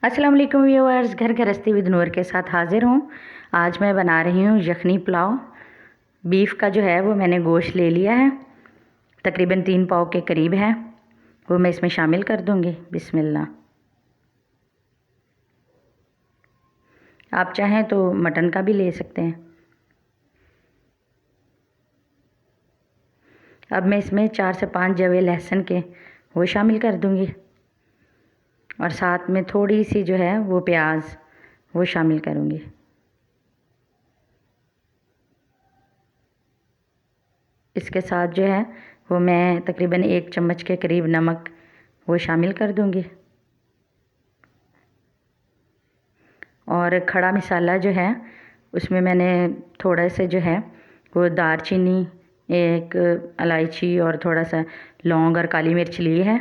अस्सलाम वालेकुम व्यूअर्स, घर गृहस्थी विद नूर के साथ हाज़िर हूँ। आज मैं बना रही हूँ यखनी पुलाव। बीफ का जो है वो मैंने गोश्त ले लिया है, तकरीबन 3 पाव के करीब है, वो मैं इसमें शामिल कर दूँगी। बिस्मिल्लाह। आप चाहें तो मटन का भी ले सकते हैं। अब मैं इसमें 4 से 5 जवे लहसुन के वो शामिल कर दूँगी और साथ में थोड़ी सी जो है वो प्याज वो शामिल करूँगी। इसके साथ जो है वो मैं तकरीबन 1 चम्मच के करीब नमक वो शामिल कर दूँगी और खड़ा मसाला जो है उसमें मैंने थोड़ा सा जो है वो दालचीनी, एक इलायची और थोड़ा सा लौंग और काली मिर्च ली है,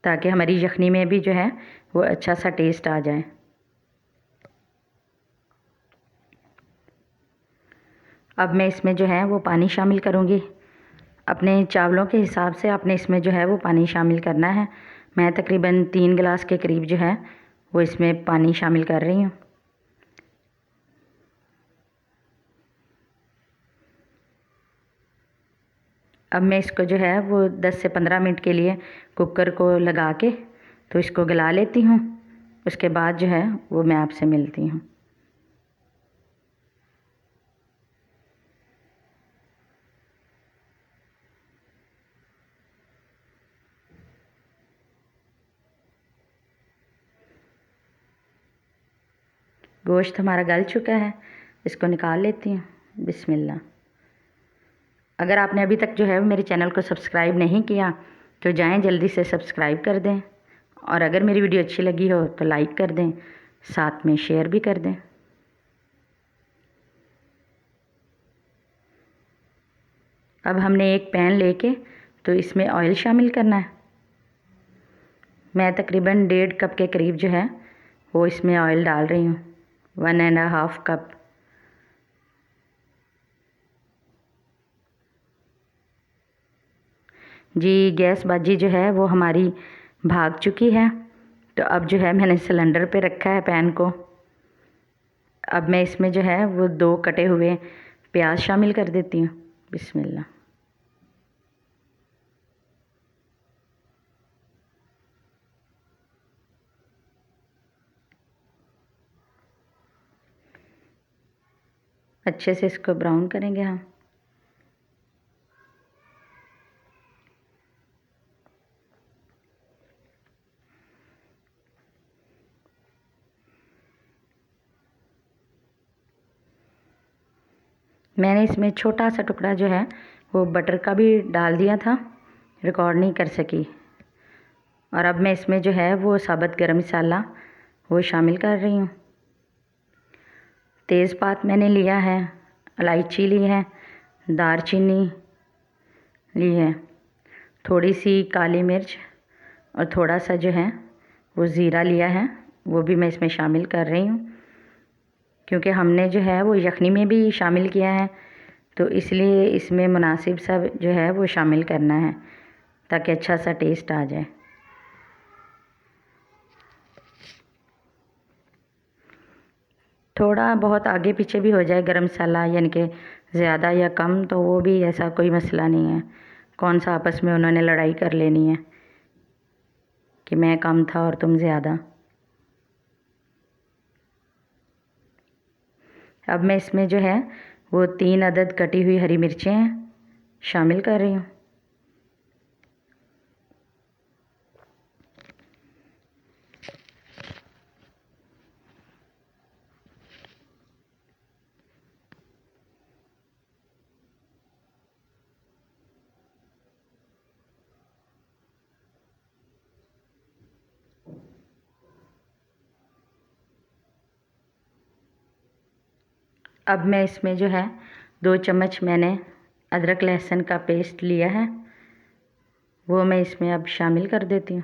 ताकि हमारी यखनी में भी जो है वो अच्छा सा टेस्ट आ जाए। अब मैं इसमें जो है वो पानी शामिल करूँगी। अपने चावलों के हिसाब से आपने इसमें जो है वो पानी शामिल करना है। मैं तकरीबन 3 गिलास के करीब जो है वो इसमें पानी शामिल कर रही हूँ। अब मैं इसको जो है वो 10 से 15 मिनट के लिए कुकर को लगा के तो इसको गला लेती हूँ। उसके बाद जो है वो मैं आपसे मिलती हूँ। गोश्त हमारा गल चुका है, इसको निकाल लेती हूँ। बिस्मिल्लाह। अगर आपने अभी तक जो है मेरे चैनल को सब्सक्राइब नहीं किया तो जाएं जल्दी से सब्सक्राइब कर दें, और अगर मेरी वीडियो अच्छी लगी हो तो लाइक कर दें, साथ में शेयर भी कर दें। अब हमने एक पैन लेके तो इसमें ऑयल शामिल करना है। मैं तकरीबन 1.5 कप के करीब जो है वो इसमें ऑयल डाल रही हूँ, 1.5 कप। जी, गैस बाजी जो है वो हमारी भाग चुकी है, तो अब जो है मैंने सिलेंडर पे रखा है पैन को। अब मैं इसमें जो है वो 2 कटे हुए प्याज शामिल कर देती हूँ। बिस्मिल्लाह। अच्छे से इसको ब्राउन करेंगे हम। मैंने इसमें छोटा सा टुकड़ा जो है वो बटर का भी डाल दिया था, रिकॉर्ड नहीं कर सकी। और अब मैं इसमें जो है वो साबुत गरम मसाला वो शामिल कर रही हूँ। तेज़पात मैंने लिया है, इलायची ली है, दालचीनी ली है, थोड़ी सी काली मिर्च और थोड़ा सा जो है वो ज़ीरा लिया है, वो भी मैं इसमें शामिल कर रही हूँ। क्योंकि हमने जो है वो यखनी में भी शामिल किया है, तो इसलिए इसमें मुनासिब सा जो है वो शामिल करना है ताकि अच्छा सा टेस्ट आ जाए। थोड़ा बहुत आगे पीछे भी हो जाए गरम मसाला, यानी कि ज़्यादा या कम, तो वो भी ऐसा कोई मसला नहीं है। कौन सा आपस में उन्होंने लड़ाई कर लेनी है कि मैं कम था और तुम ज़्यादा। अब मैं इसमें जो है वो 3 अदद कटी हुई हरी मिर्चें शामिल कर रही हूँ। अब मैं इसमें जो है 2 चम्मच मैंने अदरक लहसुन का पेस्ट लिया है, वो मैं इसमें अब शामिल कर देती हूँ।